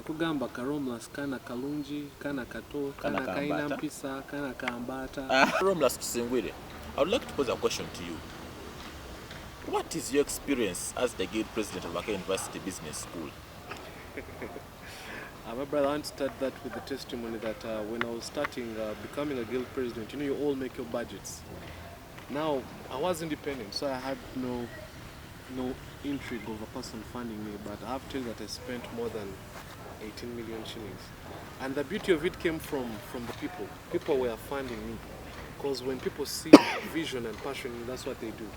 Kugamba ka Romulus kana kalungi, kana kato, kana kaina mpisa, kana kambata. Romulus Tusingwire, I would like to pose a question to you. What is your experience as the guild president of Makerere University Business School? My brother, I want to start that with the testimony that when I was starting becoming a guild president, you all make your budgets. Now, I was independent, so I had no intrigue of a person funding me, but I have to tell you that I spent more than 18 million shillings. And the beauty of it came from the people. People were funding me. Because when people see vision and passion, that's what they do.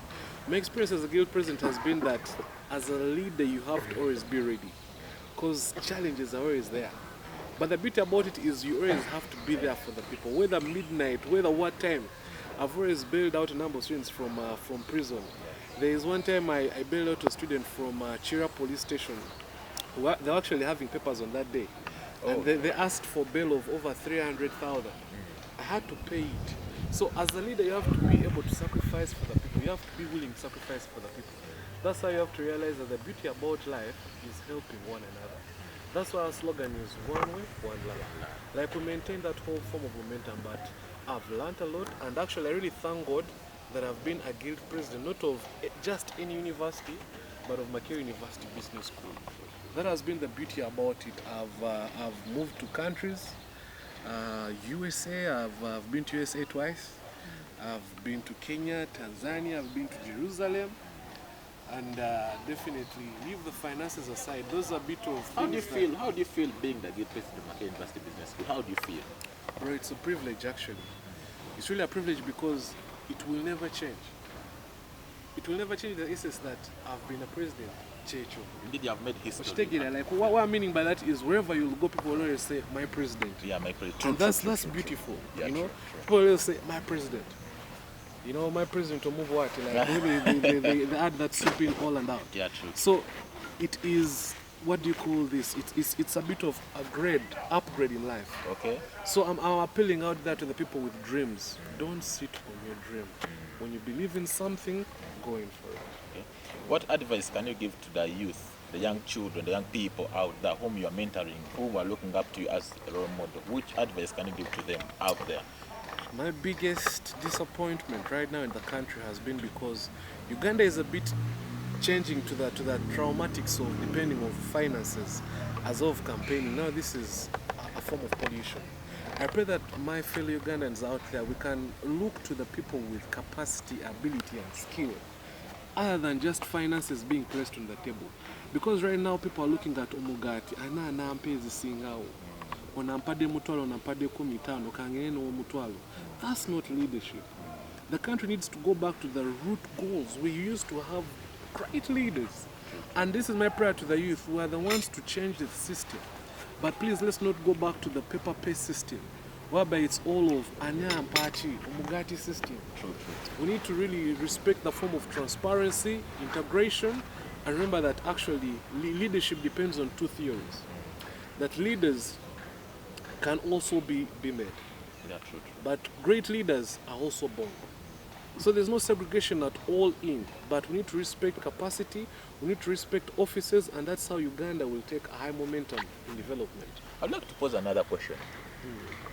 My experience as a guild president has been that as a leader, you have to always be ready. Because challenges are always there. But the beauty about it is you always have to be there for the people. Whether midnight, whether what time. I've always bailed out a number of students from prison. There is one time I bailed out a student from Chira police station. They were actually having papers on that day. Oh. And they asked for bail of over 300,000. I had to pay it. So as a leader, you have to be able to sacrifice for the people. You have to be willing to sacrifice for the people. That's how you have to realize that the beauty about life is helping one another. That's why our slogan is one way, one life. Like we maintain that whole form of momentum, but I've learned a lot, and actually I really thank God that I've been a guild president, not of just any university, but of Makerere University Business School. That has been the beauty about it. I've moved to countries, USA, I've been to USA twice. I've been to Kenya, Tanzania, I've been to Jerusalem. And definitely leave the finances aside. Those are a bit of How do you feel being the guild president of Makerere University Business School? How do you feel? Bro, it's a privilege actually. It's really a privilege because it will never change. It will never change the essence that I've been a president. Indeed, you have made history. Like, what I'm meaning by that is wherever you go, people will always say, my president. Yeah, my president. And that's beautiful. Yeah, you know? True. People will always say, my president. You know, my president to move what? Like, they add that soup in all and out. Yeah, true. So, it is, what do you call this? It's a bit of upgrade in life. Okay. So I'm appealing out there to the people with dreams. Don't sit on your dream. When you believe in something, go in for it. Okay. What advice can you give to the youth, the young children, the young people out there whom you are mentoring, whom are looking up to you as a role model? Which advice can you give to them out there? My biggest disappointment right now in the country has been because Uganda is a bit changing to the traumatics of depending on finances as of campaigning. Now this is a form of pollution. I pray that my fellow Ugandans out there, we can look to the people with capacity, ability and skill other than just finances being placed on the table. Because right now people are looking at omugati, ana nampezi singao. Onampade mutwalo, onampade 15, kangene no mutwalo. That's not leadership. The country needs to go back to the root goals. We used to have great leaders. And this is my prayer to the youth. We are the ones to change the system. But please, let's not go back to the paper-paste system, whereby it's all of Anya and Pachi, Omugati system. True. We need to really respect the form of transparency, integration, and remember that actually leadership depends on two theories. That leaders can also be made. Yeah, true. But great leaders are also born. So there's no segregation at all in, but we need to respect capacity, we need to respect offices, and that's how Uganda will take a high momentum in development. I'd like to pose another question.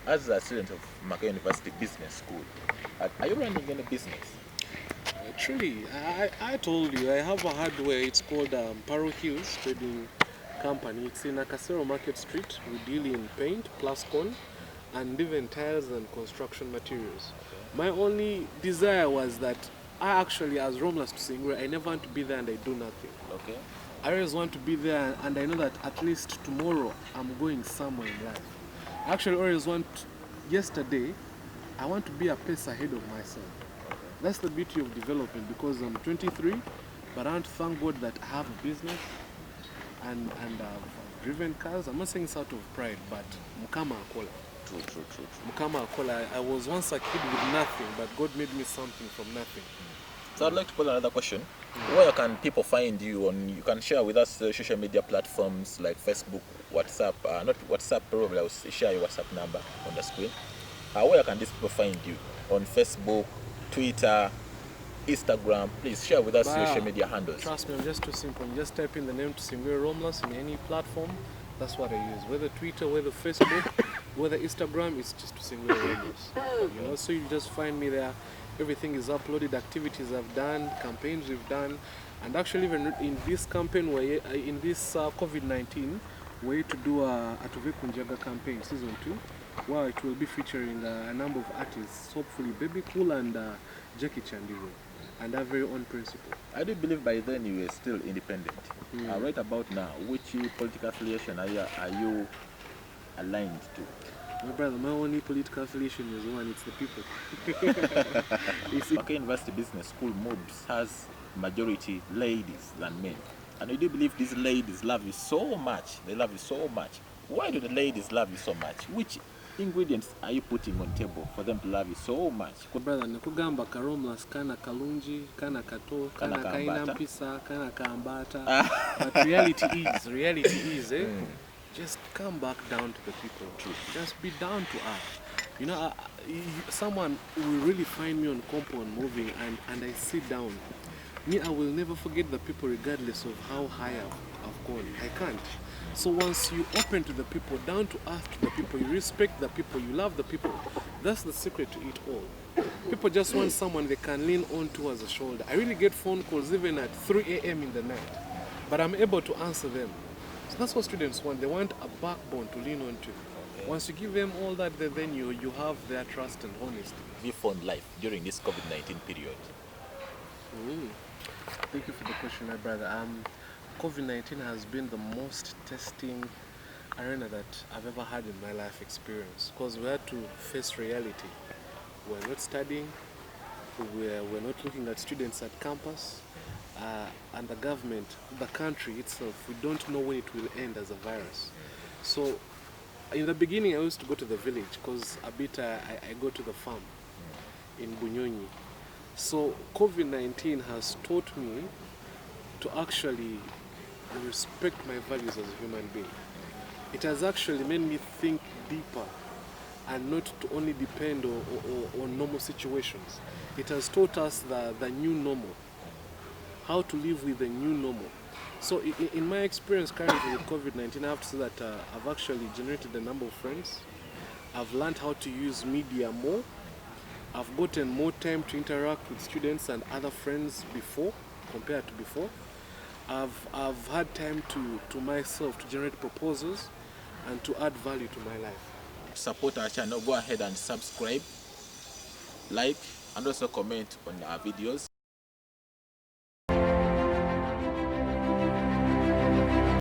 As a student of Makerere University Business School, are you running any business? Actually, I told you, I have a hardware, it's called Paro Hills Trading Company. It's in Akasero Market Street. We deal in paint, plascon, and even tiles and construction materials. My only desire was that I actually, as Romulus Tusingwire, I never want to be there and I do nothing. Okay. I always want to be there and I know that at least tomorrow I'm going somewhere in life. I actually always yesterday, I want to be a pace ahead of myself. Okay. That's the beauty of development because I'm 23, but I want to thank God that I have a business and I've driven cars. I'm not saying it's out of pride, but Mukama Akola. True. Mukama Akola, I was once a kid with nothing, but God made me something from nothing. So I'd like to pose another question. Where can people find you on? You can share with us social media platforms like Facebook, WhatsApp, not WhatsApp probably, I'll share your WhatsApp number on the screen. Where can these people find you? On Facebook, Twitter, Instagram? Please share with us social media handles. Trust me, I'm just too simple. You just type in the name Tusingwire Romulus in any platform That's what I use. Whether Twitter, whether Facebook, whether Instagram, it's just Tusingwire Romulus. You know, so you just find me there. Everything is uploaded, activities I've done, campaigns we've done, and actually even in this campaign, in this COVID-19, we're to do a Atuve Kunjaga campaign season 2, where it will be featuring a number of artists, hopefully Baby Cool and Jackie Chandiro, and our very own principle. I do believe by then you were still independent. Right about now, which political affiliation are you aligned to? My brother, my only political affiliation is one, it's the people. Makerere University Business School, Mubs, has majority ladies than men. And I do believe these ladies love you so much. They love you so much. Why do the ladies love you so much? Which ingredients are you putting on table for them to love you so much? My brother, nakugamba ka Romulus, kana kalungi, kana kato, kana kaina mpisa, kana kaambata. But reality is, just come back down to the people. Just be down to earth. You know, someone will really find me on compound moving and I sit down. Me, I will never forget the people regardless of how high I've gone. I can't. So once you open to the people, down to earth to the people, you respect the people, you love the people, that's the secret to it all. People just want someone they can lean on to as a shoulder. I really get phone calls even at 3 a.m. in the night, but I'm able to answer them. So that's what students want. They want a backbone to lean on to. Once you give them all that, then you have their trust and honesty. You found life during this COVID-19 period? Thank you for the question, my brother. COVID-19 has been the most testing arena that I've ever had in my life experience, because we had to face reality. We're not studying, we're not looking at students at campus, and the government, the country itself, we don't know when it will end as a virus. So in the beginning I used to go to the village because I go to the farm in Bunyonyi. So COVID-19 has taught me to actually respect my values as a human being. It has actually made me think deeper and not to only depend on normal situations. It has taught us the new normal, how to live with the new normal. So in my experience currently with COVID-19, I have to say that I've actually generated a number of friends. I've learned how to use media more. I've gotten more time to interact with students and other friends compared to before. I've had time to myself to generate proposals and to add value to my life. Support our channel, go ahead and subscribe, like, and also comment on our videos.